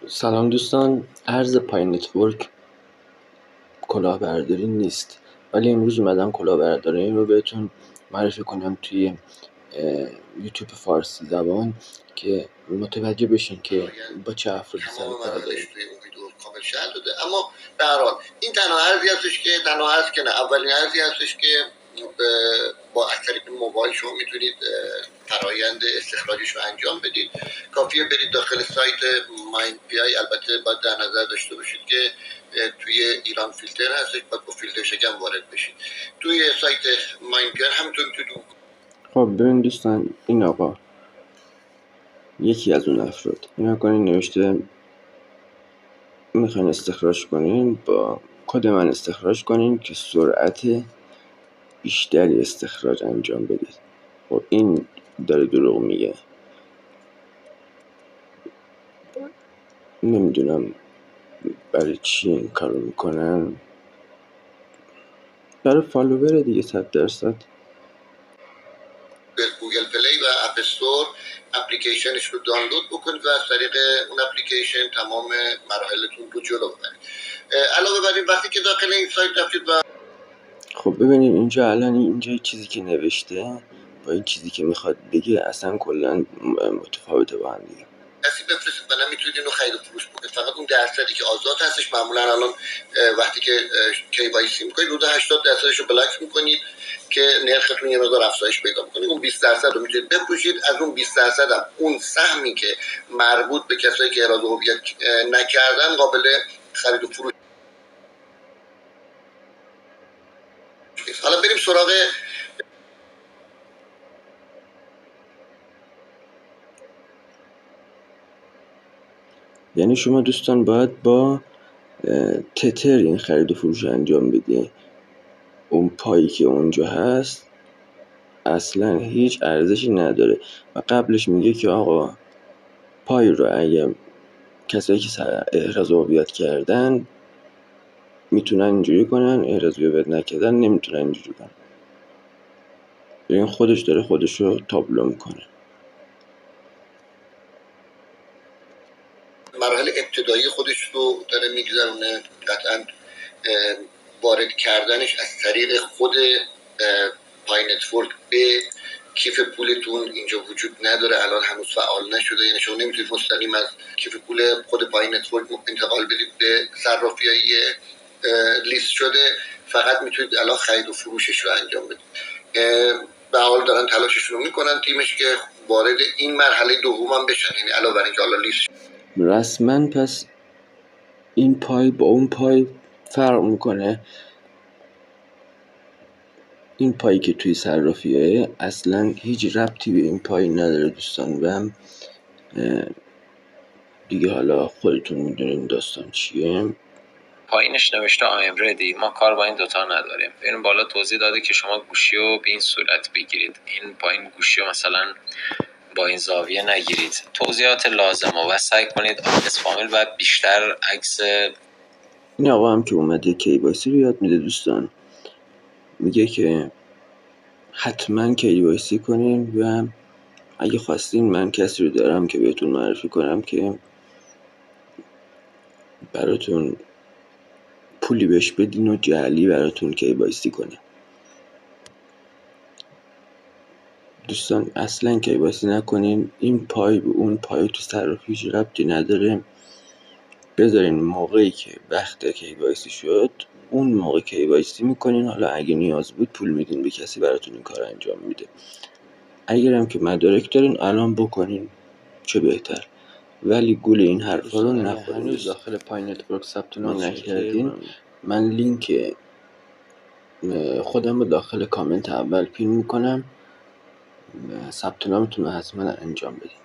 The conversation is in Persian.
سلام دوستان، ارز پای نتورک کلاهبرداری نیست، ولی امروز اومدم کلاهبرداری رو بهتون معرفی کنم توی یوتیوب فارسی زبان که متوجه بشین که با چه افرادی سر کار داریم. اما به هر حال این تنها ارزی هستش که اولین ارزی هستش که با از طریق موبایل شما میتونید فرایند استخراجش رو انجام بدید. کافیه برید داخل سایت مایند پی آی. البته باید در نظر داشته باشید که توی ایران فیلتر هستش، باید با فیلتر شکن وارد بشید. توی سایت مایند پی آی همینطور میتونید. خب ببین دوستان، این آقا یکی از اون افراد اینا کنین نوشته میخواین استخراج کنین، با کد من استخراج کنین که سرعت بیشتری استخراج انجام بدید. خب این داره دروغ میگه. نمیدونم برای چی این کارو میکنن. برای فالوور دیگه 100%. به گوگل پلی و اپ استور اپلیکیشنش رو دانلود بکنید و از طریق اون اپلیکیشن تمام مراحلتون رو جلو ببرید. علاوه بر این وقتی که داخل این سایت رفتید و خب ببینید اینجا الان اینجا چیزی که نوشته با این چیزی که میخواد بگه اصلا کلا متفاوته با هم دیگه. کسی بفرستید و نمیتونید اینو خرید و فروش بکنید. فقط اون درصدی که آزاد هستش، معمولا الان وقتی که KYC میکنید حدود 80% رو بلاک میکنید که نرختون یه مقدار افزایش پیدا بکنید. اون 20% رو میتونید بفروشید. از اون 20% هم اون سهمی که مربوط به کسایی که اراده هویت نکردن قابل خرید و فروش. حالا بریم سراغ یعنی شما دوستان باید با تتر این خرید و فروش انجام بدی. اون پایی که اونجا هست اصلا هیچ ارزشی نداره و قبلش میگه که آقا پای رو اگه کسایی که احراز هویت کردن میتونن اینجوری کنن، احراز هویت نکردن نمیتونن اینجوری کنن. این خودش داره خودش رو تابلو میکنه. مراحل ابتدایی خودش رو داره میگذرونه. قطعا وارد کردنش از طریق خود پای نتورک به کیف پولتون اینجا وجود نداره. الان هنوز فعال نشده، یعنی شما نمیتونید مستقیم از کیف پول خود پای نتورک انتقال بدید به صرافی‌های لیست شده. فقط میتونید الان خرید و فروشش رو انجام بدید. به حال دارن تلاششون رو میکنن تیمش که وارد این مرحله دوم بشن، یعنی علاوه بر اینکه حالا لیست رسما. پس این پای با اون پای فرق میکنه. این پایی که توی صرافیه اصلا هیچ ربطی به این پای نداره دوستان و دیگه حالا خودتون میدونین داستان چیه. پایینش نوشته I am ready. ما کار با این دوتا نداریم. این بالا توضیح داده که شما گوشی رو به این صورت بگیرید. این پایین گوشی رو مثلا با این زاویه نگیرید. توضیحات لازمه و سعی کنید آدرس فامیل و بیشتر عکس. این آقا هم که اومده KYC رو یاد میده دوستان. میگه که حتما KYC کنین و اگه خواستین من کسی رو دارم که بهتون معرفی کنم که براتون پولی بهش بدین و جعلی براتون KYC کنه. دوستان اصلا KYC نکنین. این پای به اون پای تو صرافی هیچ ربطی نداره. بذارین موقعی که وقت KYC شد اون موقع KYC میکنین. حالا اگه نیاز بود پول میدین به کسی براتون این کار انجام میده. اگرم که مدارک دارین الان بکنین چه بهتر، ولی گول این حرفا رو نخورین. هنوز داخل پای نتورک ثبت نام نکردین، من لینک خودم رو داخل کامنت اول پین میکنم. ثبت نامتون رو حتما انجام بدین.